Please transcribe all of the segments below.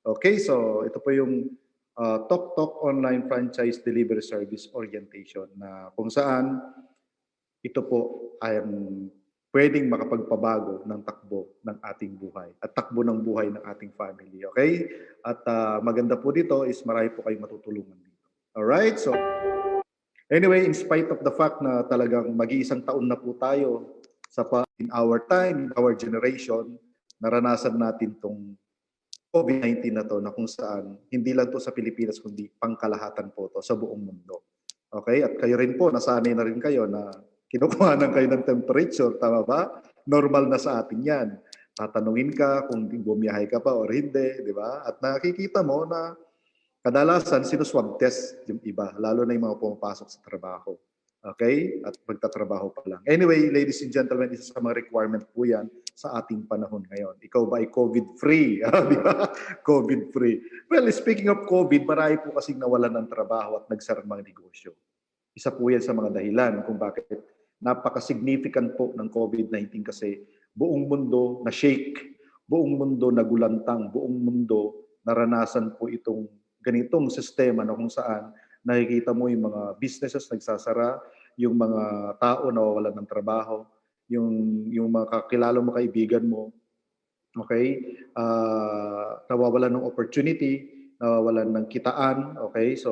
Okay, so ito po yung Tok Tok Online Franchise Delivery Service Orientation na kung saan ito po ay pwedeng makapagpabago ng takbo ng ating buhay at takbo ng buhay ng ating family. Okay? At maganda po dito is marami po kayong matutulungan dito. Alright? So, anyway, in spite of the fact na talagang mag-iisang taon na po tayo in our time, in our generation, naranasan natin tong COVID-19 na to na kung saan hindi lang to sa Pilipinas kundi pangkalahatan po to sa buong mundo. Okay? At kayo rin po, nasanay na rin kayo na kinukuhanan kayo ng temperature, tama ba? Normal na sa atin yan. Tatanungin ka kung bumiyahe ka pa or hindi, di ba? At nakikita mo na kadalasan sinuswab test yung iba, lalo na yung mga pumapasok sa trabaho. Okay? At magtatrabaho pa lang. Anyway, ladies and gentlemen, isa sa mga requirement po yan sa ating panahon ngayon. Ikaw ba ay COVID-free? Di ba? COVID-free. Well, speaking of COVID, marami po kasing nawalan ng trabaho at nagsarang mga negosyo. Isa po yan sa mga dahilan kung bakit napaka-significant po ng COVID-19 kasi buong mundo na shake, buong mundo nagulantang, buong mundo naranasan po itong ganitong sistema na kung saan nakikita mo yung mga businesses nagsasara, yung mga tao nawawalan ng trabaho, yung mga kakilala mo, kaibigan mo, okay, nawawalan ng opportunity, nawawalan ng kitaan, okay, so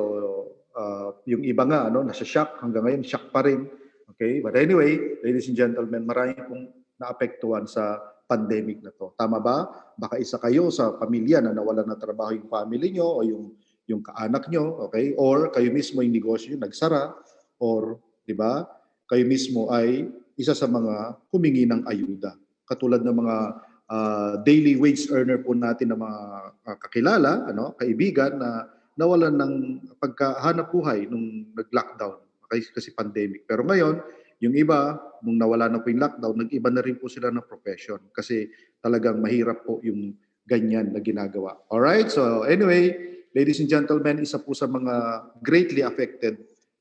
yung iba nga, nasa shock, hanggang ngayon, shock pa rin, okay, but anyway, ladies and gentlemen, marami pong naapektuhan sa pandemic na to. Tama ba? Baka isa kayo sa pamilya na nawalan ng trabaho yung family nyo o yung kaanak nyo, okay? Or kayo mismo yung negosyo nagsara, or, di ba, kayo mismo ay isa sa mga humingi ng ayuda. Katulad ng mga daily wage earner po natin na mga kakilala, kaibigan na nawalan ng pagkahanap buhay nung nag-lockdown kasi pandemic. Pero ngayon, yung iba, nung nawala na po yung lockdown, nag-iba na rin po sila ng profession kasi talagang mahirap po yung ganyan na ginagawa. Alright, so anyway, ladies and gentlemen, isa po sa mga greatly affected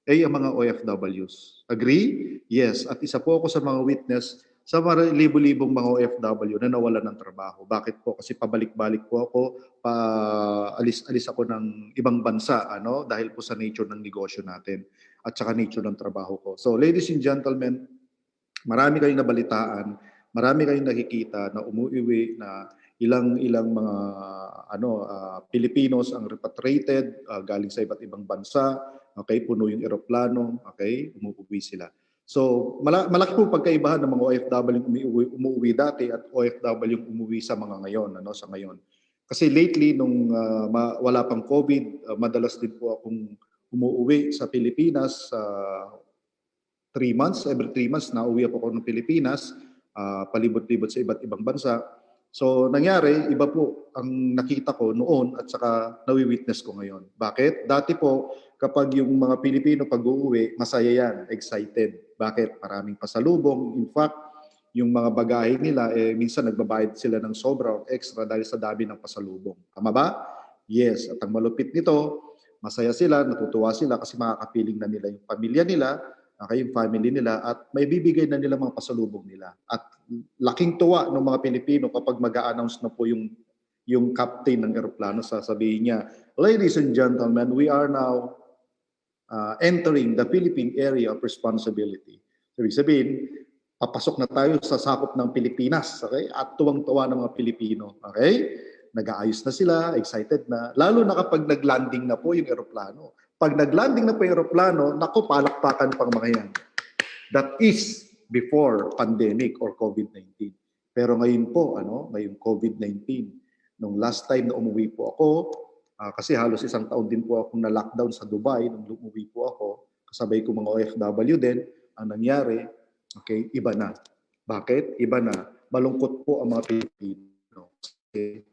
ay ang mga OFWs. Agree? Yes. At isa po ako sa mga witness sa mga libo-libong mga OFW na nawalan ng trabaho. Bakit po? Kasi pabalik-balik po ako, alis-alis ako ng ibang bansa, dahil po sa nature ng negosyo natin at saka nature ng trabaho ko. So, ladies and gentlemen, marami kayong nabalitaan, marami kayong nakikita na umuwi na ilang mga Pilipinos ang repatriated galing sa iba't ibang bansa, okay, puno yung eroplano, okay, umuwi sila. So, malaki po pagkaibahan ng mga OFW yung umuwi dati at OFW yung umuwi sa mga ngayon, sa ngayon. Kasi lately, nung wala pang COVID, madalas din po akong umuwi sa Pilipinas 3 months, every 3 months, nauwi ako ng Pilipinas, palibot-libot sa iba't ibang bansa. So, nangyari, iba po ang nakita ko noon at saka nawi-witness ko ngayon. Bakit? Dati po, kapag yung mga Pilipino pag-uuwi, masaya yan, excited. Bakit? Maraming pasalubong. In fact, yung mga bagahe nila, minsan nagbabayad sila ng sobra o extra dahil sa dami ng pasalubong. Tama ba? Yes. At ang malupit nito, masaya sila, natutuwa sila kasi makakapiling na nila yung pamilya nila, yung family nila, at may bibigay na nila mga pasalubong nila. At laking tuwa ng mga Pilipino kapag mag-a-announce na po yung captain ng eroplano, sasabihin niya, "Ladies and gentlemen, we are now entering the Philippine area of responsibility." Ibig sabihin, papasok na tayo sa sakop ng Pilipinas, okay? At tuwang-tuwa ng mga Pilipino, okay? Nag-aayos na sila, excited na. Lalo na kapag nag-landing na po yung eroplano. Pag nag-landing na po yung eroplano, naku, palakpakan pang mga yan. That is before pandemic or COVID-19. Pero ngayon po, ngayong COVID-19, nung last time na umuwi po ako, kasi halos isang taon din po akong na-lockdown sa Dubai nung umuwi po ako, kasabay ko mga OFW din, ang nangyari, okay, iba na. Bakit? Iba na. Malungkot po ang mga Pilipino. Kasi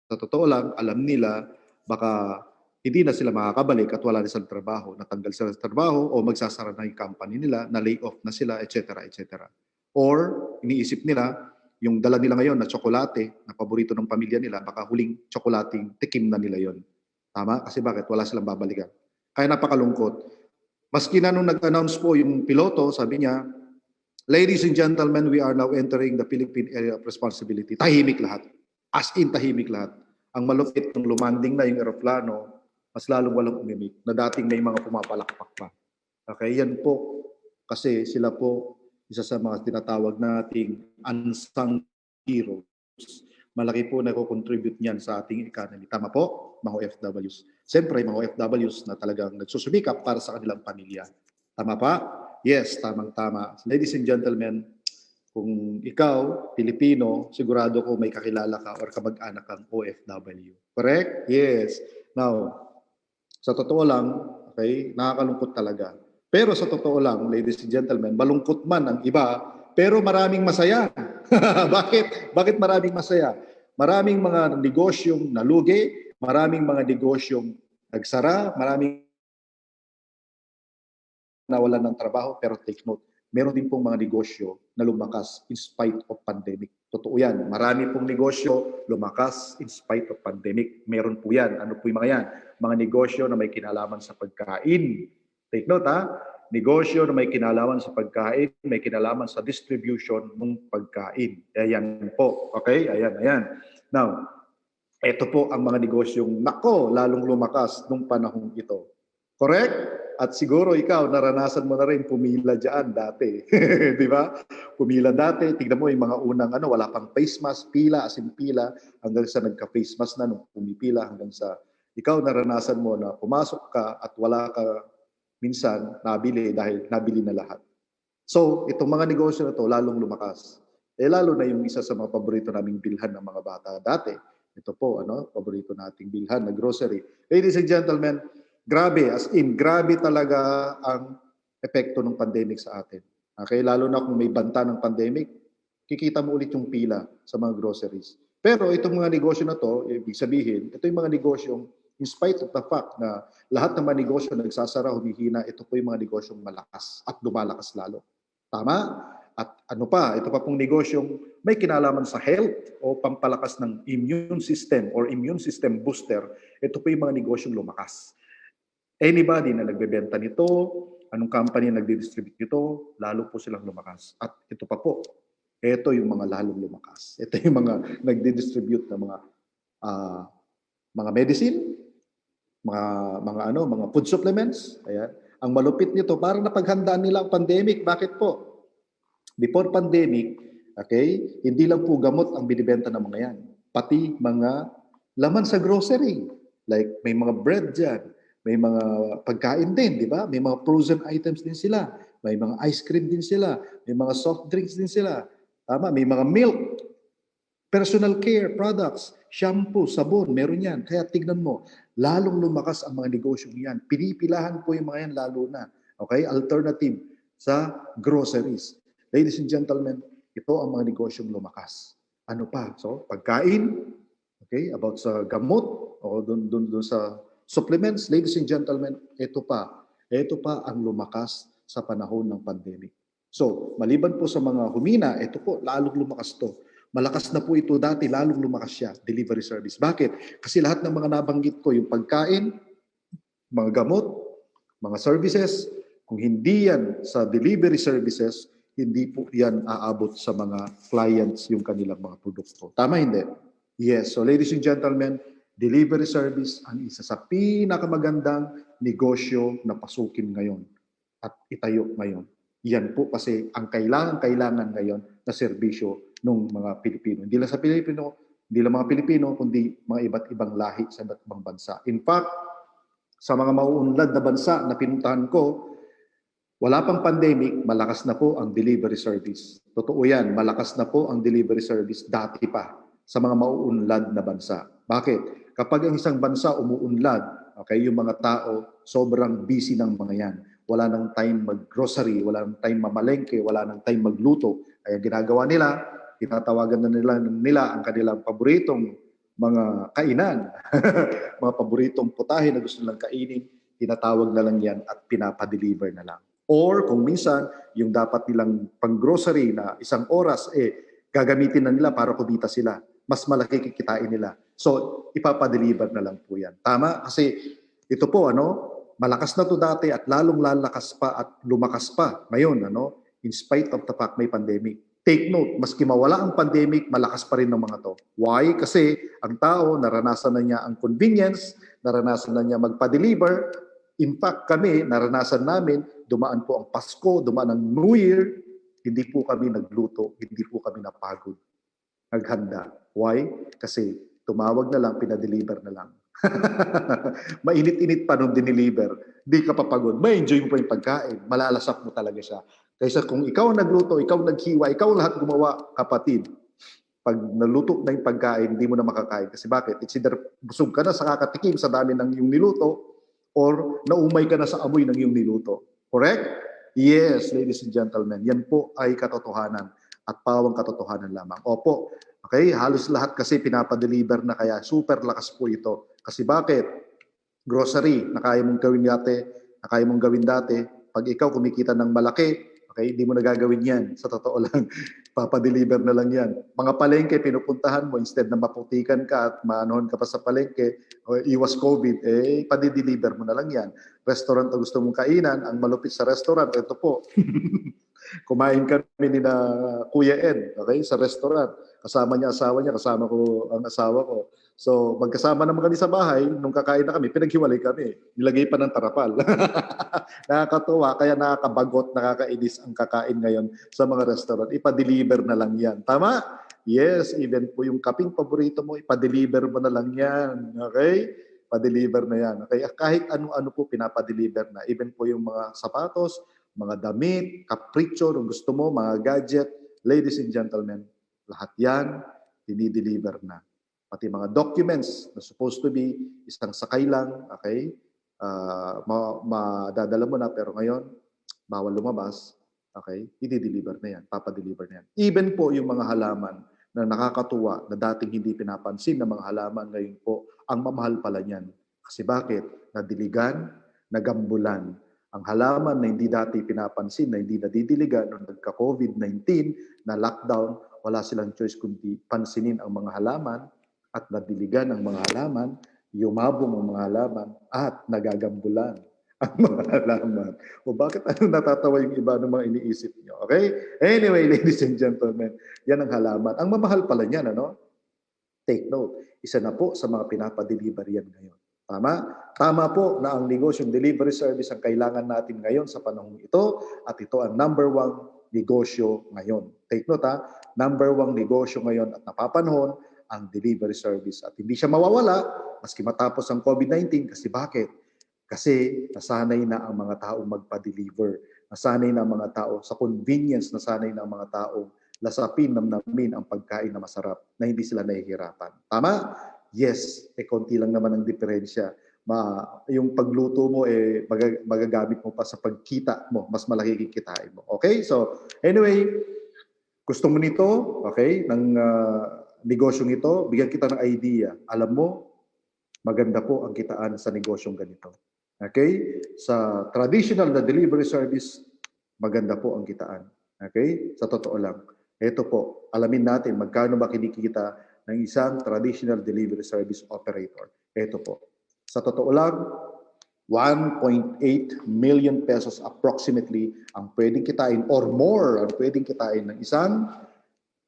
sa totoo lang, alam nila, baka hindi na sila makakabalik at wala na silang trabaho, natanggal sila sa trabaho o magsasara na yung company nila, na lay off na sila, etc. etc. Or iniisip nila, yung dala nila ngayon na tsokolate, na paborito ng pamilya nila, baka huling tsokolating tikim na nila yon. Tama? Kasi bakit? Wala silang babalikan. Kaya napakalungkot. Maski na nung nag-announce po yung piloto, sabi niya, "Ladies and gentlemen, we are now entering the Philippine area of responsibility." Tahimik lahat. As in tahimik lahat. Ang malupit nung lumanding na yung eroplano, mas lalong walang umimik na dating may mga pumapalakpak pa. Okay, yan po. Kasi sila po isa sa mga tinatawag nating unsung heroes. Malaki po nako-contribute niyan sa ating economy. Tama po, mga OFWs. Siyempre, mga OFWs na talagang nagsusumikap para sa kanilang pamilya. Tama pa? Yes, tamang-tama. Ladies and gentlemen, kung ikaw, Pilipino, sigurado ko may kakilala ka or kamag-anak kang OFW. Correct? Yes. Now, sa totoo lang, okay, nakakalungkot talaga. Pero sa totoo lang, ladies and gentlemen, malungkot man ang iba, pero maraming masaya. Bakit? Bakit maraming masaya? Maraming mga negosyong nalugi, maraming mga negosyong nagsara, maraming nawalan ng trabaho, pero take note, meron din pong mga negosyo na lumakas in spite of pandemic. Totoo yan. Marami pong negosyo lumakas in spite of pandemic. Meron po yan. Ano po yung mga yan? Mga negosyo na may kinalaman sa pagkain. Take note ha. Negosyo na may kinalaman sa pagkain, may kinalaman sa distribution ng pagkain. Ayan po. Okay? Ayan. Now, ito po ang mga negosyong lalong lumakas nung panahong ito. Correct? At siguro ikaw, naranasan mo na rin pumila dyan dati. Di ba? Pumila dati, tignan mo yung mga unang wala pang face mask, pila, as in pila, hanggang sa nagka-face mask na nung pumipila, hanggang sa ikaw naranasan mo na pumasok ka at wala ka minsan nabili dahil nabili na lahat. So, itong mga negosyo na to lalong lumakas. Lalo na yung isa sa mga paborito naming bilhan ng mga bata dati. Ito po, paborito nating bilhan na grocery. Ladies and gentlemen, grabe, as in, grabe talaga ang epekto ng pandemic sa atin. Okay, lalo na kung may banta ng pandemic, kikita mo ulit yung pila sa mga groceries. Pero itong mga negosyo na to, ibig sabihin, ito yung mga negosyong in spite of the fact na lahat ng mga negosyo nagsasara, humihina, ito po yung mga negosyong malakas at lumalakas lalo. Tama? At ito pa pong negosyong may kinalaman sa health o pampalakas ng immune system or immune system booster, ito po yung mga negosyong lumakas. Anybody na nagbebenta nito, anong company na nagdi-distribute nito, lalo po silang lumakas. At ito pa po, ito yung mga lalong lumakas. Ito yung mga nagdi-distribute ng mga medicine, mga food supplements. Ayan. Ang malupit nito, parang napaghandaan nila ang pandemic. Bakit po? Before pandemic, okay, hindi lang po gamot ang binibenta ng mga yan. Pati mga laman sa grocery. Like may mga bread dyan, may mga pagkain din, di ba? May mga frozen items din sila. May mga ice cream din sila. May mga soft drinks din sila. Tama? May mga milk, personal care products, shampoo, sabon, meron yan. Kaya tignan mo, lalong lumakas ang mga negosyong yan. Pinipilahan po yung mga yan lalo na. Okay? Alternative sa groceries. Ladies and gentlemen, ito ang mga negosyong lumakas. Ano pa? So, pagkain, okay, about sa gamot, o dun sa supplements, ladies and gentlemen, ito pa ang lumakas sa panahon ng pandemic. So, maliban po sa mga humina, ito po, lalong lumakas to. Malakas na po ito dati, lalong lumakas siya, delivery service. Bakit? Kasi lahat ng mga nabanggit ko, yung pagkain, mga gamot, mga services, kung hindi yan sa delivery services, hindi po yan aabot sa mga clients yung kanilang mga produkto. Tama hindi? Yes. So ladies and gentlemen, delivery service ang isa sa pinakamagandang negosyo na pasukin ngayon at itayo ngayon. Yan po kasi ang kailangan ngayon na serbisyo ng mga Pilipino. Hindi lang sa Pilipino, hindi lang mga Pilipino, kundi mga iba't ibang lahi sa iba't ibang bansa. In fact, sa mga mauunlad na bansa na pinuntahan ko, wala pang pandemic, malakas na po ang delivery service. Totoo yan, malakas na po ang delivery service dati pa sa mga mauunlad na bansa. Bakit? Kapag ang isang bansa umuunlad, okay, yung mga tao sobrang busy ng mga yan. Wala nang time mag-grocery, wala nang time mamalengke, wala nang time magluto. Kaya ginagawa nila, tinatawagan na nila ang kanilang paboritong mga kainan, mga paboritong putahe na gusto nilang kainin, tinatawag na lang yan at pinapadeliver na lang. Or kung minsan, yung dapat nilang pang-grocery na isang oras, gagamitin na nila para kumita sila. Mas malaki kikitain nila. So, ipapadeliver na lang po yan. Tama? Kasi ito po, malakas na to dati at lalong lalakas pa at lumakas pa ngayon, in spite of the fact may pandemic. take note, maski mawala ang pandemic, malakas pa rin ng mga to. Why? Kasi ang tao, naranasan na niya ang convenience, naranasan na niya magpa-deliver. In fact, kami, naranasan namin, dumaan po ang Pasko, dumaan ang New Year, hindi po kami nagluto, hindi po kami napagod, naghanda. Why? Kasi tumawag na lang, pinadeliver na lang. Mainit-init pa nung dineliver, di ka papagod, may enjoy mo pa yung pagkain, malalasap mo talaga siya. Kaysa kung ikaw nagluto, ikaw naghiwa, ikaw lahat gumawa, kapatid, pag naluto na yung pagkain, hindi mo na makakain. Kasi bakit? It's either busog ka na sa kakatikim sa dami ng iyong niluto or naumay ka na sa amoy ng iyong niluto. Correct? Yes, ladies and gentlemen, yan po ay katotohanan at pawang katotohanan lamang. Opo, okay, halos lahat kasi pinapadeliver na kaya super lakas po ito. Kasi bakit? Grocery, na kaya mong gawin dati, pag ikaw kumikita ng malaki, okay, hindi mo na gagawin yan. Sa totoo lang, papadeliver na lang yan. Mga palengke, pinupuntahan mo, instead na maputikan ka at maanohon ka pa sa palengke, o iwas COVID, padideliver mo na lang yan. Restaurant na gusto mong kainan, ang malupit sa restaurant, ito po. Kumain kami ni na Kuya Ed, okay, sa restaurant. Kasama niya asawa niya, kasama ko ang asawa ko. So, magkasama naman kami sa bahay, nung kakain na kami, pinaghiwalay kami. Nilagay pa ng tarapal. Nakakatuwa, kaya nakakabagot, nakakainis ang kakain ngayon sa mga restaurant. Ipa-deliver na lang yan. Tama? Yes, even po yung kaping paborito mo, ipa-deliver mo na lang yan. Okay? Pa-deliver na yan. Okay? Kahit ano-ano po pinapa-deliver na. Even po yung mga sapatos, mga damit, kapritsyo, kung gusto mo, mga gadget, ladies and gentlemen, lahat yan, dinideliver na. Pati mga documents na supposed to be isang sakay lang, okay? Madadala mo na, pero ngayon, bawal lumabas, okay? I-deliver na yan, papadeliver na yan. Even po yung mga halaman na nakakatuwa, na dating hindi pinapansin ng mga halaman, ngayon po, ang mamahal pala niyan. Kasi bakit? Nadiligan, nagambulan. Ang halaman na hindi dati pinapansin, na hindi nadidiligan, nung nagka-COVID-19, na lockdown, wala silang choice kundi pansinin ang mga halaman, at nadiligan ang mga halaman, yumabong ang mga halaman, at nagagambulan ang mga halaman. O bakit natatawa yung iba ng mga iniisip nyo? Okay? Anyway, ladies and gentlemen, yan ang halaman. Ang mamahal pala niyan, ano? Take note, isa na po sa mga pinapadeliver yan ngayon. Tama? Tama po na ang negosyong delivery service ang kailangan natin ngayon sa panahong ito, at ito ang number 1 negosyo ngayon. Take note ha, number 1 negosyo ngayon at napapanahon ang delivery service. At hindi siya mawawala maski matapos ang COVID-19. Kasi bakit? Kasi nasanay na ang mga taong magpa-deliver. Nasanay na ang mga tao sa convenience, nasanay na ang mga taong lasapin, namnamin ang pagkain na masarap na hindi sila nahihirapan. Tama? Yes, konti lang naman ang diferensya. Yung pagluto mo, magagamit mo pa sa pagkita mo. Mas malaki kikitain mo. Okay? So, anyway, gusto mo nito, okay, ng negosyong ito, bigyan kita ng idea. Alam mo, maganda po ang kitaan sa negosyong ganito. Okay? Sa traditional na delivery service, maganda po ang kitaan. Okay? Sa totoo lang. Ito po, alamin natin magkano ba kinikita ng isang traditional delivery service operator. Ito po. Sa totoo lang, 1.8 million pesos approximately ang pwedeng kitain or more ang pwedeng kitain ng isang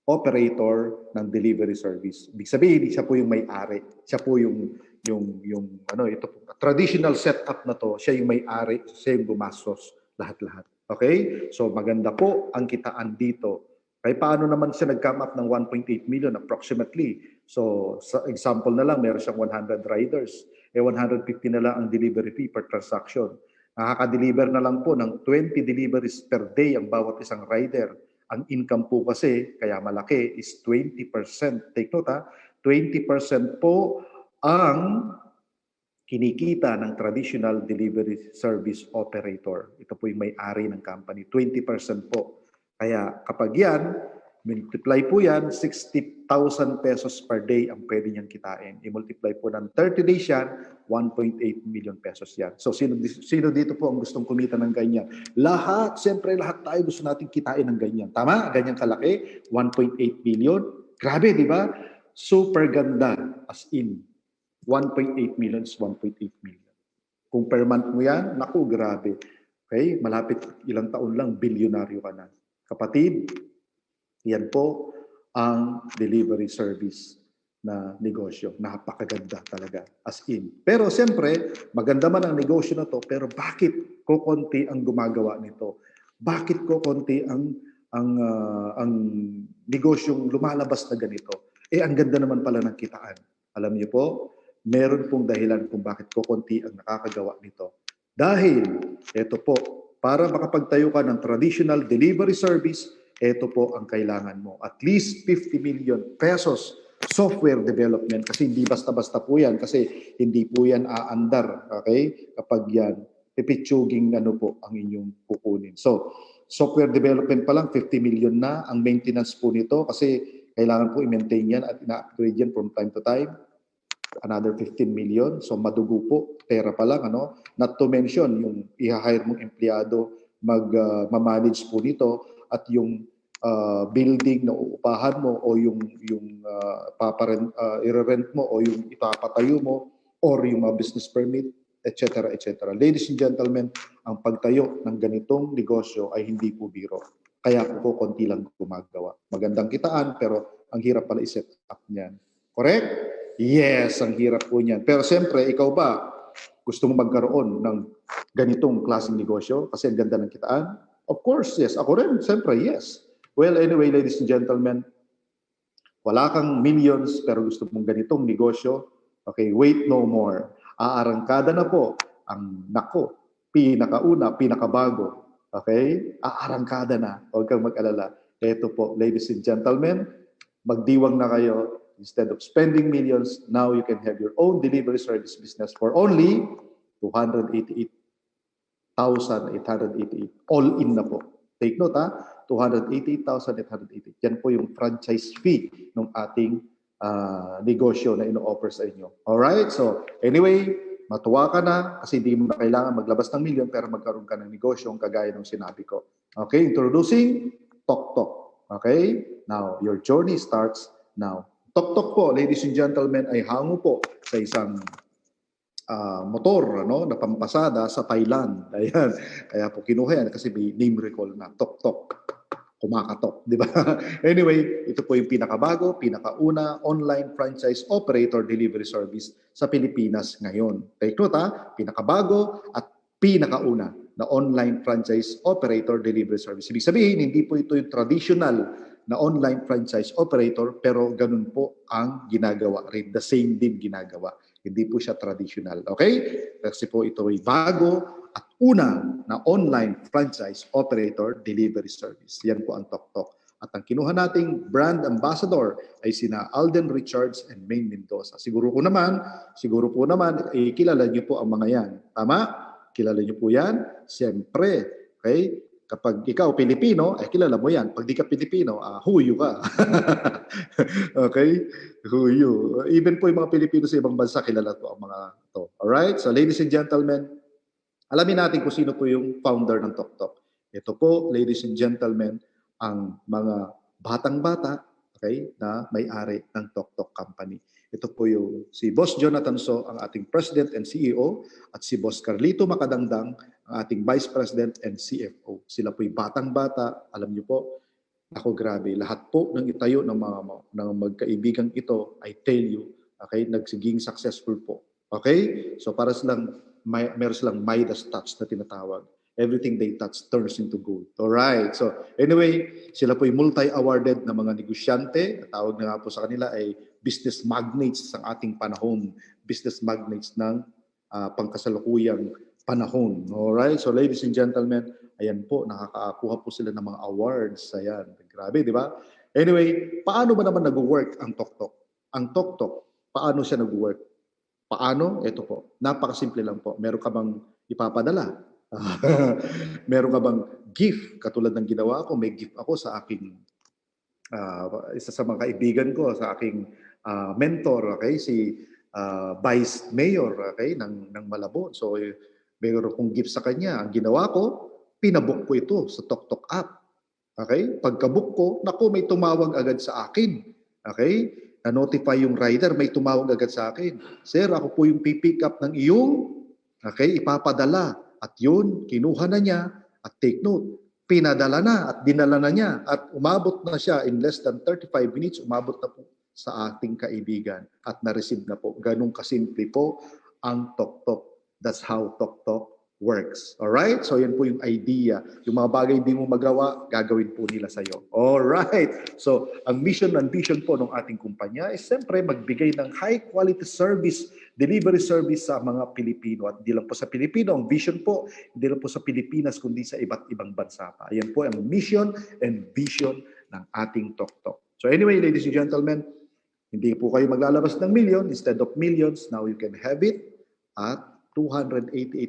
operator ng delivery service. Ibig sabihin, siya po yung may-ari. Siya po yung ito po, traditional setup na to, siya yung may-ari, siya yung gumastos lahat-lahat. Okay? So maganda po ang kitaan dito. Kaya paano naman siya nag-come up ng 1.8 million approximately? So sa example na lang, meron siyang 100 riders. 150 na lang ang delivery fee per transaction. Nakaka-deliver na lang po ng 20 deliveries per day ang bawat isang rider. Ang income po kasi, kaya malaki, is 20%. Take note ha, 20% po ang kinikita ng traditional delivery service operator. Ito po yung may-ari ng company. 20% po. Kaya kapag yan, multiply po yan, 60,000 pesos per day ang pwede niyang kitain. I-multiply po ng 30 days yan, 1.8 million pesos yan. So sino dito po ang gustong kumita ng ganyan? Lahat, siyempre lahat tayo gusto natin kitain ng ganyan. Tama? Ganyan kalaki, 1.8 million. Grabe, di ba? Super ganda, as in. 1.8 million is 1.8 million. Kung per month mo yan, naku, grabe. Okay? Malapit ilang taon lang, bilyonaryo ka na. Kapatid, Yan po ang delivery service na negosyo. Napakaganda talaga, as in. Pero siyempre, maganda man ang negosyo na to, pero bakit kokonti ang gumagawa nito? Bakit kokonti ang negosyong lumalabas na ganito? Ang ganda naman pala ng kitaan. Alam niyo po, meron pong dahilan kung bakit kokonti ang nakakagawa nito. Dahil, ito po, para makapagtayo ka ng traditional delivery service, ito po ang kailangan mo. At least 50 million pesos software development, kasi hindi basta-basta po yan, kasi hindi po yan aandar, okay? Kapag yan, pipitsuging po ang inyong kukunin. So, software development pa lang, 50 million na. Ang maintenance po nito, kasi kailangan po i-maintain yan at ina-upgrade yan from time to time. Another 15 million. So, madugo po. Pera pa lang, Not to mention, yung i-hire mong empleyado mag-manage po nito at yung building na uupahan mo o yung i-rent mo o yung ipapatayo mo or yung mga business permit, etc. etc. Ladies and gentlemen, ang pagtayo ng ganitong negosyo ay hindi po biro. Kaya po konti lang gumagawa. Magandang kitaan pero ang hirap pala i-set up niyan. Correct? Yes, ang hirap po niyan. Pero siyempre, ikaw ba gusto mo magkaroon ng ganitong klaseng negosyo kasi ang ganda ng kitaan? Of course, yes. Ako rin, siyempre, yes. Well, anyway, ladies and gentlemen, wala kang millions pero gusto mong ganitong negosyo, okay, wait no more. Aarangkada na po ang pinakauna, pinakabago. Okay? Aarangkada na. Huwag kang mag-alala. Ito po, ladies and gentlemen, magdiwang na kayo. Instead of spending millions, now you can have your own delivery service business for only 288,888. All in na po. Take note 288,888. Yan po yung franchise fee ng ating negosyo na ino-offer sa inyo. Alright? So, anyway, matuwa ka na kasi hindi mo na kailangan maglabas ng milyon pero magkaroon ka ng negosyo kagaya ng sinabi ko. Okay? Introducing TokTok. Okay? Now, your journey starts now. TokTok po, ladies and gentlemen, ay hango po sa isang motor na pampasada sa Thailand. Ayan. Kaya po kinuha yan kasi may name recall na TokTok. Kumakatok, di ba? Anyway, ito po yung pinakabago, pinakauna online franchise operator delivery service sa Pilipinas ngayon. Take note pinakabago at pinakauna na online franchise operator delivery service. Ibig sabihin, hindi po ito yung traditional na online franchise operator pero ganun po ang ginagawa rin. The same din ginagawa. Hindi po siya traditional. Okay? Kasi po ito ay bago at una na online franchise operator delivery service. Yan po ang TokTok. At ang kinuha nating brand ambassador ay sina Alden Richards and Maine Mendoza. Siguro po naman, kilala niyo po ang mga yan. Tama? Kilala niyo po yan? Siyempre. Okay? Kapag ikaw Pilipino, kilala mo yan. Pag di ka Pilipino, huyo ka. Okay? Huyo. Even po yung mga Pilipino sa ibang bansa, kilala po ang mga to. Alright? So ladies and gentlemen, alamin natin kung sino po yung founder ng TokTok. Ito po, ladies and gentlemen, ang mga batang-bata, okay, na may-ari ng TokTok Company. Ito po yung si Boss Jonathan So, ang ating President and CEO, at si Boss Carlito Macadangdang, ang ating Vice President and CFO. Sila po yung batang-bata, alam niyo po, ako grabe, lahat po ng itayo ng mga magkaibigang ito, I tell you, okay, nagsiging successful po. Okay? So para meron silang Midas touch na tinatawag. Everything they touch turns into gold. Alright. So anyway, sila po yung multi-awarded na mga negosyante. Tawag na nga po sa kanila ay business magnates sa ating panahon. Business magnates ng pangkasalukuyang panahon. Alright. So ladies and gentlemen, ayan po, nakakakuha po sila ng mga awards. Ayan. Grabe, di ba? Anyway, paano ba naman nag-work ang TokTok? Ang TokTok, paano siya nag-work? Paano? Ito po. Napakasimple lang po. Meron ka bang ipapadala? Meron ka bang gift? Katulad ng ginawa ko, may gift ako sa aking isa sa mga kaibigan ko, sa aking mentor, okay? Si Vice Mayor, okay? ng Malabon. So, meron kong gift sa kanya. Ang ginawa ko, pinabook ko ito sa TokTok app. Okay? Pagkabook ko, naku, may tumawag agad sa akin. Okay? Na-notify yung rider, may tumawag agad sa akin. Sir, ako po yung pipick up ng iyong ipapadala. At yun, kinuha na niya. At take note, pinadala na at dinala na niya at umabot na siya in less than 35 minutes, umabot na po sa ating kaibigan at na-receive na po. Ganun kasimple po ang TokTok. That's how TokTok works. Alright? So yan po yung idea. Yung mga bagay hindi mo magawa, gagawin po nila sa'yo. Alright? So ang mission and vision po ng ating kumpanya is siyempre magbigay ng high quality service, delivery service sa mga Pilipino. At hindi lang po sa Pilipino, ang vision po, hindi lang po sa Pilipinas, kundi sa iba't ibang bansa pa. Ayan po ang mission and vision ng ating TokTok. So anyway, ladies and gentlemen, hindi po kayo maglalabas ng million. Instead of millions, now you can have it at 288,888.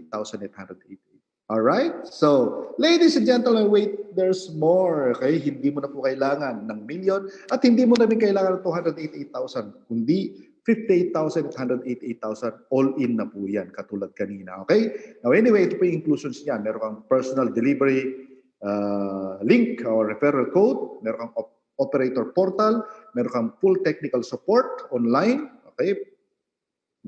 Alright? So, ladies and gentlemen, wait, there's more. Okay? Hindi mo na po kailangan ng million at hindi mo na rin kailangan ng 288,000, kundi 58,888,000 all in na po yan, katulad kanina. Okay? Now, anyway, ito po yung inclusions niya. Meron kang personal delivery link or referral code. Meron kang operator portal. Meron kang full technical support online. Okay?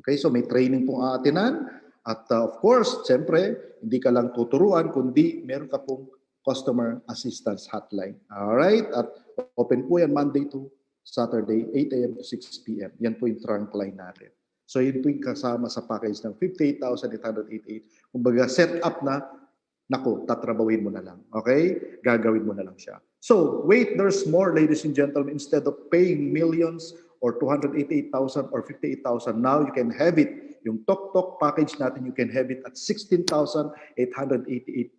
Okay, so may training pong aatinan. At of course, siyempre, hindi ka lang tuturuan, kundi meron ka pong customer assistance hotline. Alright? At open po yan Monday to Saturday, 8 a.m. to 6 p.m. Yan po yung trunk line natin. So yun po yung kasama sa package ng 58,888. Kumbaga, set up na, naku, tatrabawin mo na lang. Okay? Gagawin mo na lang siya. So, wait, there's more, ladies and gentlemen. Instead of paying millions or 288,000 or 58,000, now you can have it. Yung TokTok package natin, you can have it at 16,888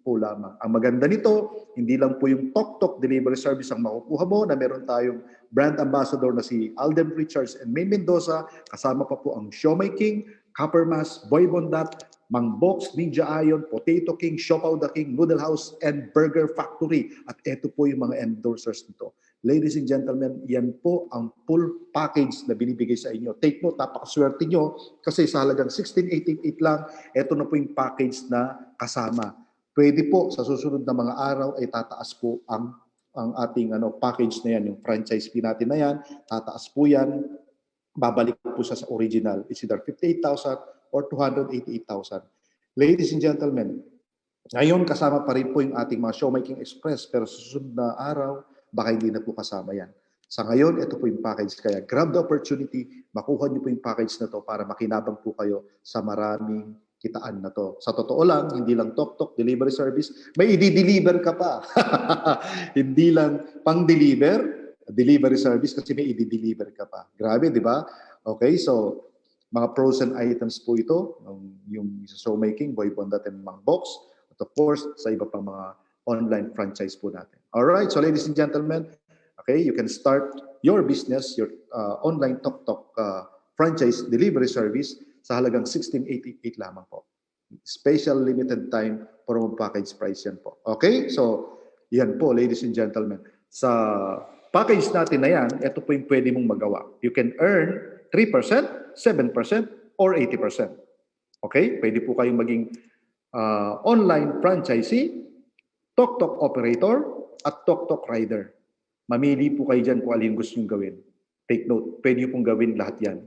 po lamang. Ang maganda nito, hindi lang po yung TokTok delivery service ang makukuha mo, na meron tayong brand ambassador na si Alden Richards and May Mendoza. Kasama pa po ang Siomai King, Coppermas, Boy Bondat, Mang Box, Ninja Ion, Potato King, Siopaw the King, Noodle House, and Burger Factory. At ito po yung mga endorsers nito. Ladies and gentlemen, yan po ang full package na binibigay sa inyo. Take note, napakaswerte nyo kasi sa halagang 16,888 lang, ito na po yung package na kasama. Pwede po sa susunod na mga araw ay tataas po ang ating package na yan, yung franchise fee natin na yan, tataas po yan, babalik po siya sa original. It's either 58,000 or 288,000. Ladies and gentlemen, ngayon kasama pa rin po yung ating mga Siomai King Express, pero sa susunod na araw, baka hindi na po kasama yan. Sa ngayon, ito po yung package. Kaya grab the opportunity, makuha niyo po yung package na to para makinabang po kayo sa maraming kitaan na to. Sa totoo lang, hindi lang TokTok delivery service, may i-deliver ka pa. Hindi lang pang-deliver, delivery service kasi may i-deliver ka pa. Grabe, di ba? Okay, so mga frozen items po ito, yung sa Siomai King, Boy Bondat, and Mang Box. At of course, sa iba pang mga online franchise po natin. Alright, so ladies and gentlemen, okay, you can start your business, your online TokTok franchise delivery service sa halagang 16,888 lamang po. Special limited time promo package price yan po. Okay, so yan po ladies and gentlemen. Sa package natin na yan, ito po yung pwede mong magawa. You can earn 3%, 7%, or 80%. Okay, pwede po kayong maging online franchisee, TokTok operator, at TokTok rider. Mamili po kayo dyan kung alin gusto nyo gawin. Take note, pwede nyo pong gawin lahat yan.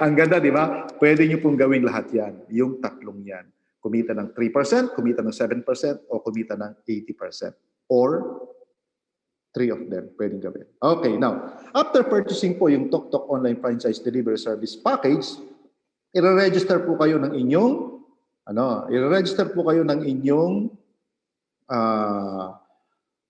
Ang ganda, di ba? Pwede nyo pong gawin lahat yan. Yung tatlong yan. Kumita ng 3%, kumita ng 7%, o kumita ng 80%. Or 3 of them pwedeng gawin. Okay, now, after purchasing po yung TokTok online franchise delivery service package, i-register po kayo ng inyong i-register po kayo ng inyong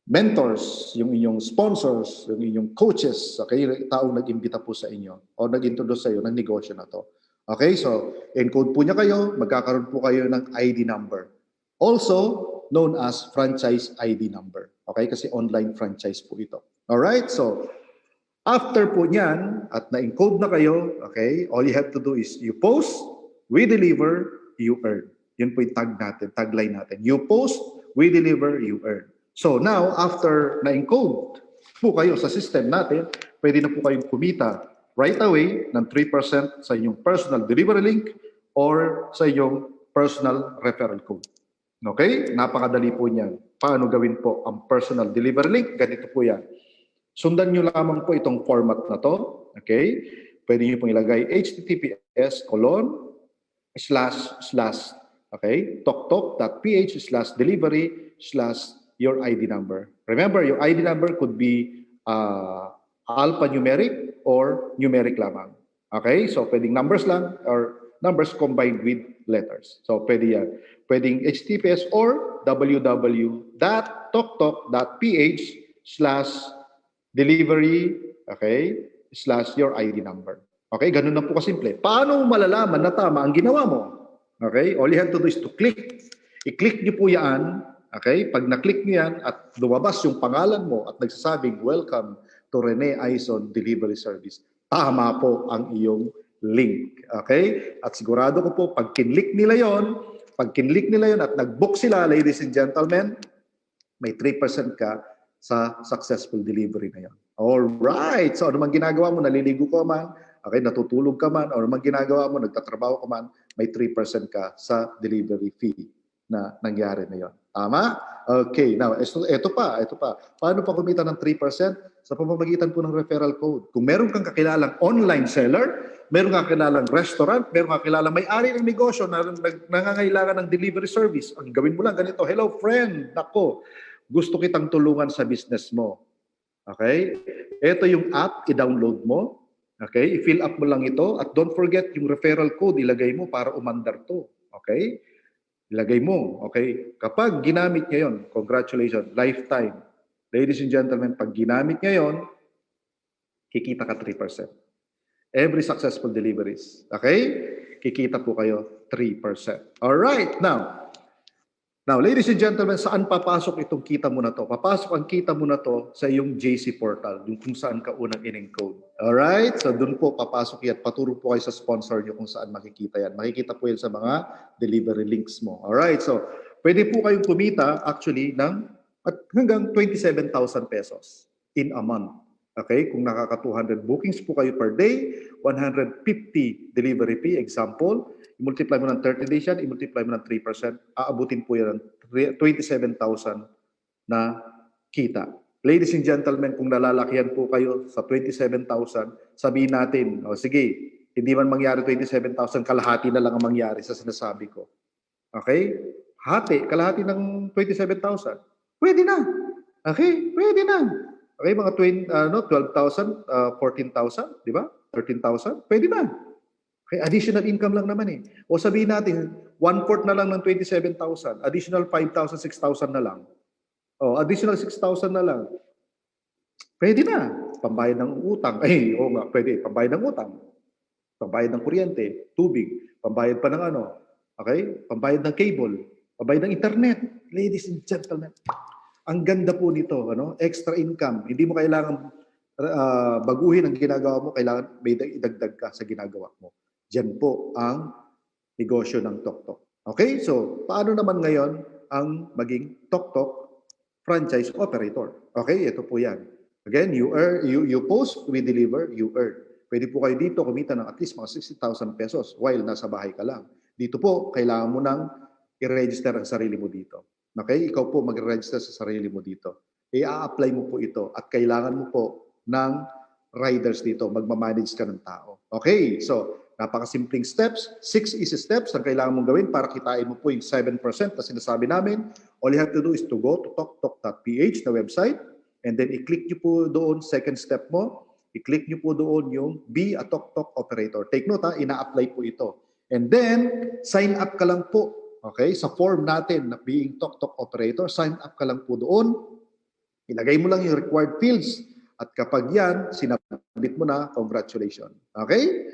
mentors, yung inyong sponsors, yung inyong coaches, okay, taong nag-imbita po sa inyo o nag-introduce sa iyo ng negosyo na to. Okay, so encode po niya kayo, magkakaroon po kayo ng ID number. Also known as franchise ID number. Okay, kasi online franchise po ito. Alright, so after po niyan at na-encode na kayo, okay, all you have to do is you post, we deliver, you earn. Yun po yung tagline natin. You post, we deliver, you earn. So now, after na-encode po kayo sa system natin, pwede na po kayong kumita right away ng 3% sa inyong personal delivery link or sa inyong personal referral code. Okay? Napakadali po niyan. Paano gawin po ang personal delivery link? Ganito po yan. Sundan nyo lamang po itong format na to. Okay? Pwede nyo pong ilagay https:// okay, toktok.ph/delivery/ your ID number. Remember, your ID number could be alphanumeric or numeric lamang. Okay? So, pwedeng numbers lang or numbers combined with letters. So, pwede yan. Pwedeng HTTPS or www.toktok.ph/delivery, okay, / your ID number. Okay? Ganun na po kasimple. Paano mo malalaman na tama ang ginawa mo? Okay? All you have to do is to click. I-click nyo po yan. Okay? Pag na-click nyo yan at lumabas yung pangalan mo at nagsasabing, "Welcome to Rene Aison Delivery Service." Tama po ang iyong link. Okay? At sigurado ko po, pag kinlik nila yon at nag-book sila, ladies and gentlemen, may 3% ka sa successful delivery na yon. Alright! So, ano man ginagawa mo, naliligo ka man, okay, natutulog ka man, o ano man ginagawa mo, nagtatrabaho ka man, may 3% ka sa delivery fee na nangyari na yon. Tama? Okay. Now, ito pa. Paano pa kumita ng 3%? Sa pamamagitan po ng referral code. Kung meron kang kakilalang online seller, meron kang kakilalang restaurant, meron kang kakilalang may-ari ng negosyo na nangangailangan ng delivery service, ang gawin mo lang ganito, "Hello friend, nako, gusto kitang tulungan sa business mo." Okay? Ito yung app, i-download mo. Okay? I-fill up mo lang ito at don't forget yung referral code, ilagay mo para umandar to. Okay? Ilagay mo. Okay? Kapag ginamit niya yun, congratulations, lifetime. Ladies and gentlemen, pag ginamit niya yun, kikita ka 3%. Every successful deliveries. Okay? Kikita po kayo 3%. Alright, Now, ladies and gentlemen, saan papasok itong kita mo na to? Papasok ang kita mo na to sa iyong JC portal, yung kung saan ka unang in-encode. Alright? So, doon po papasok yan. Paturo po kayo sa sponsor nyo kung saan makikita yan. Makikita po yan sa mga delivery links mo. Alright? So, pwede po kayong kumita actually ng hanggang 27,000 pesos in a month. Okay? Kung nakaka 200 bookings po kayo per day, 150 delivery fee, example, i-multiply mo ng 30 days yan, i-multiply mo ng 3%, aabutin po yan ng 27,000 na kita. Ladies and gentlemen, kung nalalakihan po kayo sa 27,000, sabihin natin, o sige, hindi man mangyari 27,000, kalahati na lang ang mangyari sa sinasabi ko. Okay? Kalahati ng 27,000. Pwede na. Okay? Pwede na. Okay, mga 12,000, 14,000, di ba? 13,000, pwede na. Okay, additional income lang naman eh. O sabihin natin, 1/4 na lang ng 27,000, additional 5,000, 6,000 na lang. O, additional 6,000 na lang. Pwede na. Pambayad ng utang. Oo nga, pwede. Pambayad ng utang. Pambayad ng kuryente, tubig, pambayad pa ng ano. Okay? Pambayad ng cable, pambayad ng internet. Ladies and gentlemen, ang ganda po nito, ano? Extra income. Hindi mo kailangan baguhin ang ginagawa mo, kailangan may idagdag ka sa ginagawa mo. Diyan po ang negosyo ng TokTok. Okay? So, paano naman ngayon ang maging TokTok franchise operator? Okay? Ito po yan. Again, you post, we deliver, you earn. Pwede po kayo dito kumita ng at least mga 60,000 pesos while nasa bahay ka lang. Dito po, kailangan mo nang i-register ang sarili mo dito. Okay? Ikaw po mag-register sa sarili mo dito. I-apply mo po ito at kailangan mo po ng riders dito. Magmamanage ka ng tao. Okay? So, napakasimpleng steps. 6 easy steps ang kailangan mong gawin para kitain mo po yung 7% na sinasabi namin. All you have to do is to go to toktok.ph na website and then i-click nyo po doon, second step mo, i-click nyo po doon yung Be a TokTok Operator. Take note ha, ina-apply po ito. And then, sign up ka lang po. Okay, sa form natin na being TokTok Operator, sign up ka lang po doon. Ilagay mo lang yung required fields. At kapag yan, sinabit mo na, congratulations. Okay?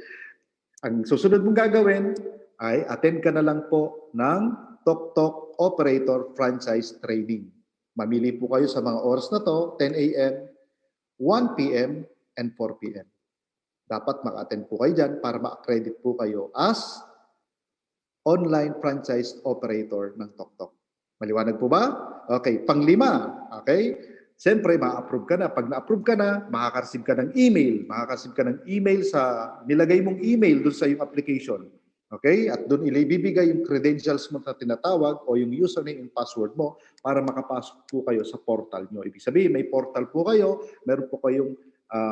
Ang susunod mong gagawin ay attend ka na lang po ng TokTok Operator Franchise Training. Mamili po kayo sa mga oras na to, 10 a.m., 1 p.m., and 4 p.m. Dapat maka-attend po kayo dyan para ma-accredit po kayo as online franchise operator ng TokTok. Maliwanag po ba? Okay, panglima. Okay? Siyempre, ma-approve ka na. Pag na-approve ka na, makaka-receive ka ng email. Makaka-receive ka ng email sa, nilagay mong email doon sa yung application. Okay? At doon ibibigay yung credentials mo na tinatawag o yung username and password mo para makapasok po kayo sa portal nyo. Ibig sabihin, may portal po kayo, meron po kayong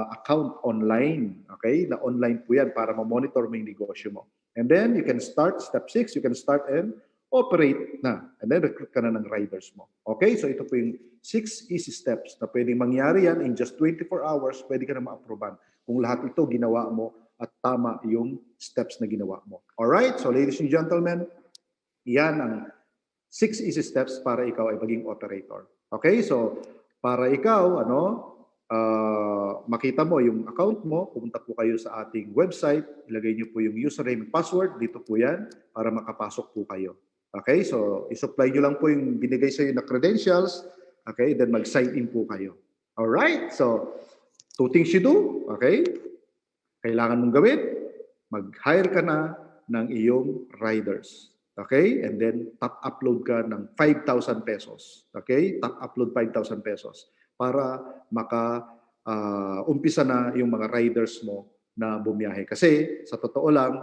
account online. Okay? Na online po yan para ma-monitor mo yung negosyo mo. And then, you can start, step 6, you can start and operate na. And then recruit ka na ng riders mo. Okay? So ito po yung 6 easy steps na pwedeng mangyari yan in just 24 hours, pwede ka na ma-approvean kung lahat ito ginawa mo at tama yung steps na ginawa mo. Alright? So ladies and gentlemen, yan ang 6 easy steps para ikaw ay maging operator. Okay? So para ikaw, makita mo yung account mo, pumunta po kayo sa ating website, ilagay niyo po yung username and password, dito po yan, para makapasok po kayo. Okay, so isupply nyo lang po yung binigay sa iyo na credentials, okay, then mag-sign in po kayo. Alright, so 2 things you do, okay, kailangan mong gawin, mag-hire ka na ng iyong riders. Okay, and then top upload ka ng 5,000 pesos. Okay, top upload 5,000 pesos para umpisa na yung mga riders mo na bumiyahe. Kasi sa totoo lang,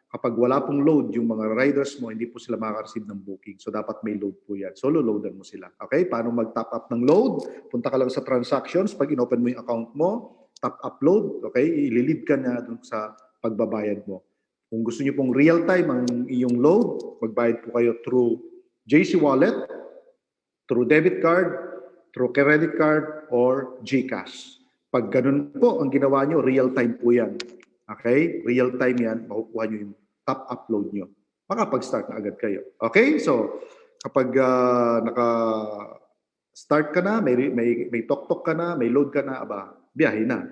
kapag wala pong load yung mga riders mo, hindi po sila makaka-receive ng booking. So dapat may load po yan. Solo loadan mo sila. Okay? Paano mag-top up ng load? Punta ka lang sa transactions. Pag inopen mo yung account mo, top upload. Okay? Ililid ka na dun sa pagbabayad mo. Kung gusto niyo pong real-time ang iyong load, magbayad po kayo through JC Wallet, through debit card, through credit card, or GCash. Pag ganun po ang ginawa nyo, real-time po yan. Okay? Real-time yan, makukuha nyo yung top upload nyo. Makapag-start na agad kayo. Okay? So, kapag naka-start ka na, may tok-tok ka na, may load ka na, biyahe na.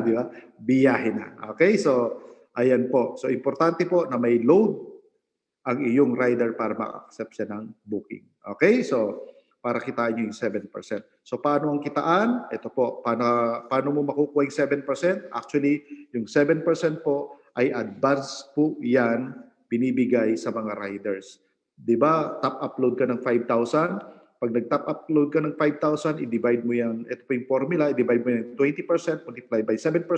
Di ba? Biyahe na. Okay? So, ayan po. So, importante po na may load ang iyong rider para maka-accept siya ng booking. Okay? So, para kitaan nyo yung 7%. So, paano ang kitaan? Ito po, paano mo makukuha yung 7%? Actually, yung 7% po ay advance po yan binibigay sa mga riders. Diba? Top upload ka ng 5,000. Pag nag-top upload ka ng 5,000, i-divide mo yan. Ito po yung formula, i-divide mo yan 20%, multiply by 7%.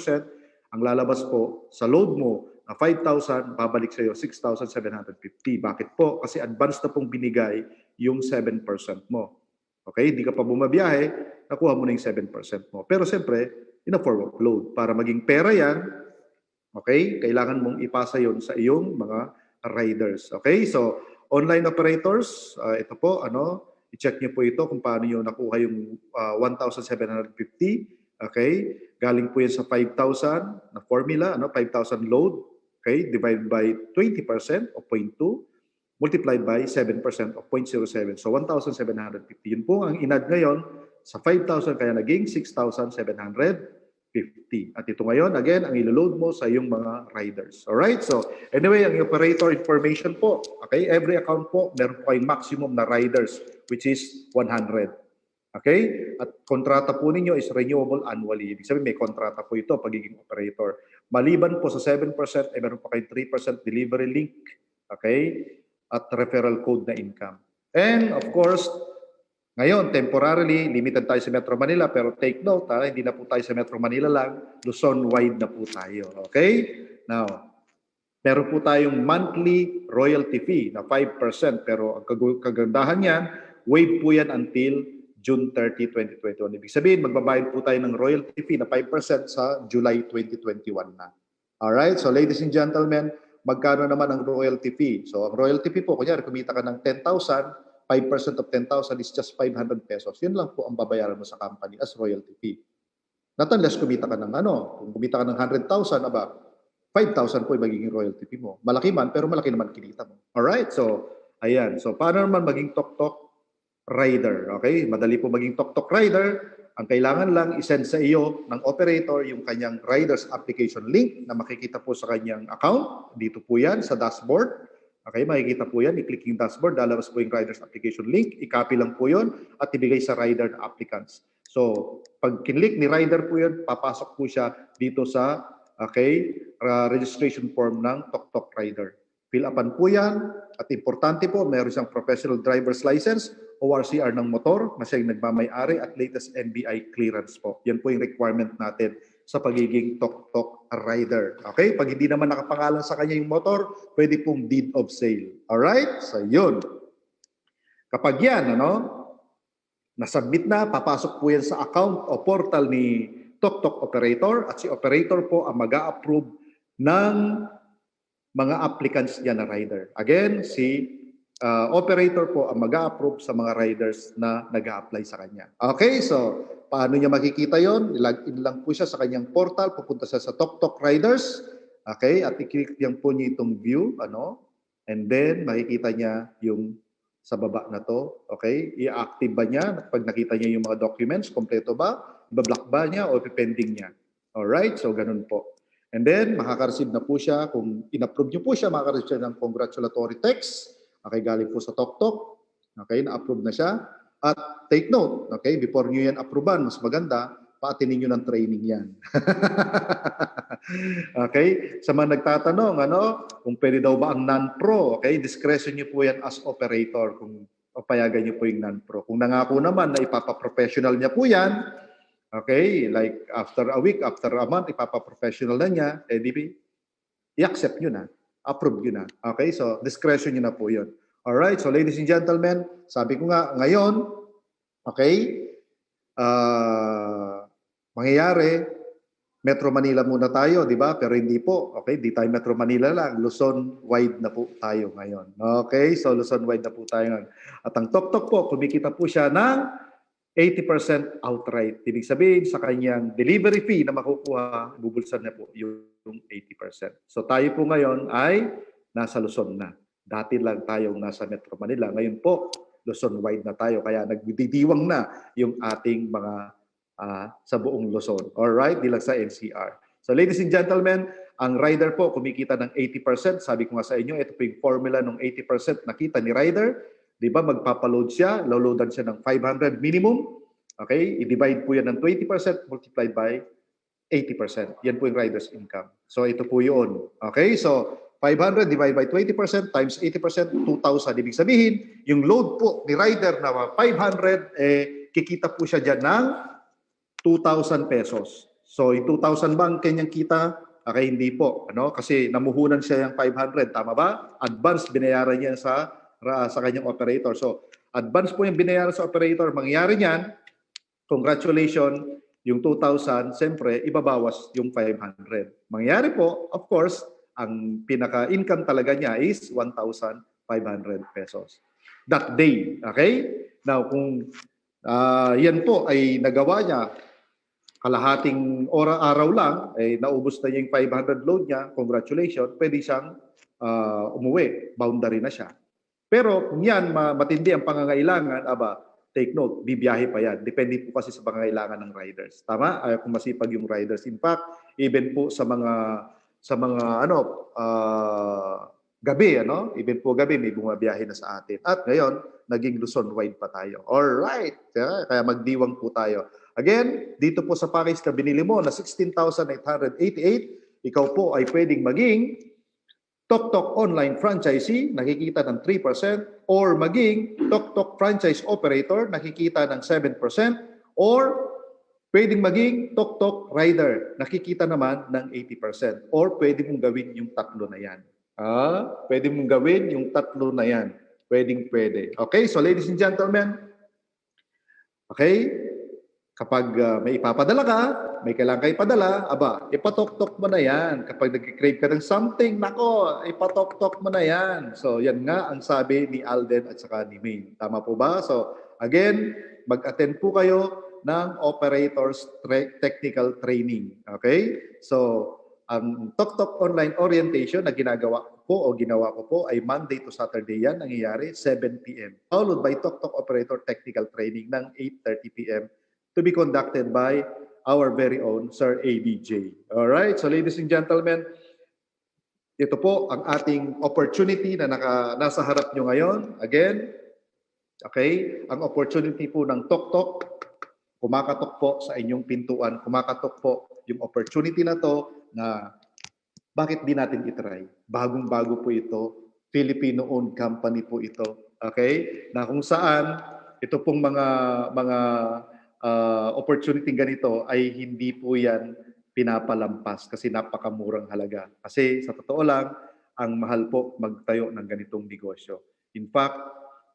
Ang lalabas po sa load mo na 5,000, babalik sa iyo 6,750. Bakit po? Kasi advance na pong binigay yung 7% mo. Okay? Hindi ka pa bumabiyahe, nakuha mo na yung 7% mo. Pero siyempre, in a form of load. Para maging pera yan, okay? Kailangan mong ipasa yon sa iyong mga riders. Okay? So, online operators, ito po, i-check niyo po ito kung paano nyo nakuha yung 1,750. Okay? Galing po yan sa 5,000 na formula, 5,000 load. Okay? Divided by 20% o 0.2. Multiplied by 7% of 0.07. So 1,750. Yun po ang inad ngayon sa 5,000 kaya naging 6,750. At ito ngayon, again, ang ilo-load mo sa iyong mga riders. Alright? So anyway, ang operator information po. Okay? Every account po, meron po kayong maximum na riders which is 100. Okay? At kontrata po ninyo is renewable annually. Ibig sabihin, may kontrata po ito pagiging operator. Maliban po sa 7%, ay meron pa kayong 3% delivery link. Okay? At referral code na income. And of course, ngayon, temporarily, limited tayo sa Metro Manila, pero take note, hindi na po tayo sa Metro Manila lang, Luzon-wide na po tayo. Okay? Now, meron po tayong monthly royalty fee na 5%, pero ang kagandahan niyan, waive po yan until June 30, 2021. Ibig sabihin, magbabayad po tayo ng royalty fee na 5% sa July 2021 na. Alright? So, ladies and gentlemen, magkano naman ang royalty fee? So, ang royalty fee po, kunyari, kumita ka ng 10,000, 5% of 10,000 is just 500 pesos. Yun lang po ang babayaran mo sa company as royalty fee. Not unless kumita ka ng kung kumita ka ng 100,000, 5,000 po yung magiging royalty fee mo. Malaki man, pero malaki naman kinita mo. Alright? So, ayan. So, paano naman maging tok-tok rider? Okay? Madali po maging tok-tok rider. Ang kailangan lang isend sa iyo ng operator yung kanyang rider's application link na makikita po sa kanyang account. Dito po yan sa dashboard. Okay, makikita po yan. I-click yung dashboard, lalabas po yung rider's application link. I-copy lang po yun at ibigay sa rider na applicants. So, pag kinlik ni rider po yun, papasok po siya dito sa registration form ng tok-tok rider. Fill upan po yan. At importante po, meron siyang professional driver's license, ORCR ng motor, na siyang nagmamay-ari at latest NBI clearance po. Yan po yung requirement natin sa pagiging tok-tok rider. Okay? Pag hindi naman nakapangalan sa kanya yung motor, pwede pong deed of sale. Alright? So, yun. Kapag yan, nasubmit na, papasok po yan sa account o portal ni tok-tok operator at si operator po ang mag-a-approve ng mga applicants niya na rider. Again, si operator po ang mag-a-approve sa mga riders na nag-a-apply sa kanya. Okay, so paano niya makikita yon? Log-in lang po siya sa kanyang portal, pupunta siya sa TokTok Riders. Okay, at i-click lang po niya itong view, and then makikita niya yung sa baba na to. Okay, i-active ba niya? Pag nakita niya yung mga documents, kompleto ba? Ibablock ba niya o ipipending niya? Alright, so ganun po. And then, makaka-receive na po siya. Kung in-approve niyo po siya, makaka-receive siya ng congratulatory text. Okay, galing po sa TokTok. Okay, na-approve na siya. At take note, okay, before niyo yan approvean, mas maganda, paatinin niyo ng training yan. Okay, sa mga nagtatanong, kung pwede daw ba ang non-pro, okay, discretion niyo po yan as operator kung papayagan niyo po yung non-pro. Kung nangako naman na ipapa-professional niya po yan, okay, like after a week, after a month, ipapa-professional na niya, i-accept nyo na, approve nyo na. Okay, so discretion nyo na po yun. Alright, so ladies and gentlemen, sabi ko nga ngayon, okay, mangyayari, Metro Manila muna tayo, di ba? Pero hindi po, okay, di tayo Metro Manila lang, Luzon-wide na po tayo ngayon. Okay, so Luzon-wide na po tayo ngayon. At ang TokTok po, kumikita po siya ng 80% outright. Ibig sabihin, sa kanyang delivery fee na makukuha, bubulsan niya po yung 80%. So tayo po ngayon ay nasa Luzon na. Dati lang tayong nasa Metro Manila. Ngayon po, Luzon-wide na tayo. Kaya nagdidiwang na yung ating mga sa buong Luzon. Alright, di lang sa NCR. So ladies and gentlemen, ang rider po kumikita ng 80%. Sabi ko nga sa inyo, ito po yung formula ng 80% nakita ni rider. Di ba, magpapaload siya, loloadan siya ng 500 minimum. Okay, i-divide po yan ng 20% multiplied by 80%. Yan po yung rider's income. So ito po yun. Okay, so 500 divided by 20% times 80%, 2,000. Ibig sabihin, yung load po ni rider na 500, kikita po siya dyan ng 2,000 pesos. So yung 2,000 ba ang kanyang kita? Okay, hindi po. Kasi namuhunan siya yung 500. Tama ba? Advance binayaran niya sa kanyang operator. So, advance po yung binayaran sa operator. Mangyayari niyan, congratulations, yung 2,000, siyempre, ibabawas yung 500. Mangyayari po, of course, ang pinaka-income talaga niya is 1,500 pesos. That day, okay? Now, kung yan po ay nagawa niya, kalahating araw lang, naubos na niya yung 500 load niya, congratulations, pwede siyang umuwi, boundary na siya. Pero kung yan, matindi ang pangangailangan, take note, bibiyahe pa yan. Depende po kasi sa pangangailangan ng riders. Tama? Kung masipag yung riders. In fact, even po sa mga gabi, even po gabi, may bumabiyahe na sa atin. At ngayon, naging Luzon-wide pa tayo. Alright. Kaya magdiwang po tayo. Again, dito po sa package na binili mo na 16,888, ikaw po ay pwedeng maging TokTok online franchisee, nakikita ng 3%, or maging TokTok franchise operator, nakikita ng 7%, or pwedeng maging TokTok rider, nakikita naman ng 80%, or pwede mong gawin yung tatlo na yan. Pwede mong gawin yung tatlo na yan. Pwede. Okay, so ladies and gentlemen, okay, kapag may ipapadala ka, may kailangan kayo ipadala, ipatok-tok mo na yan. Kapag nag-crave ka ng something, nako, ipatok-tok mo na yan. So, yan nga ang sabi ni Alden at saka ni Maine. Tama po ba? So, again, mag-attend po kayo ng operators technical training. Okay? So, ang TokTok online orientation na ginawa ko po ay Monday to Saturday yan, nangyayari 7 p.m. Followed by TokTok operator technical training ng 8:30 p.m. to be conducted by our very own Sir ABJ. Alright, so ladies and gentlemen, ito po ang ating opportunity na nasa harap nyo ngayon. Again, okay, ang opportunity po ng TokTok, kumakatok po sa inyong pintuan, kumakatok po yung opportunity na to na bakit di natin itry? Bagong-bago po ito, Filipino-owned company po ito. Okay? Na kung saan ito pong mga opportunity ganito ay hindi po yan pinapalampas kasi napakamurang halaga. Kasi sa totoo lang, ang mahal po magtayo ng ganitong negosyo. In fact,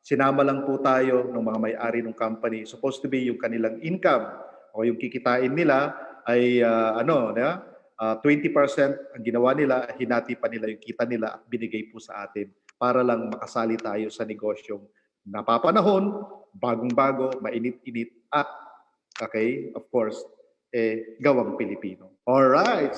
sinama lang po tayo ng mga may-ari ng company. Supposed to be yung kanilang income o yung kikitain nila ay 20% ang ginawa nila, hinati pa nila yung kita nila at binigay po sa atin para lang makasali tayo sa negosyong napapanahon, bagong-bago, mainit-init at, okay, of course, gawang Pilipino. Alright.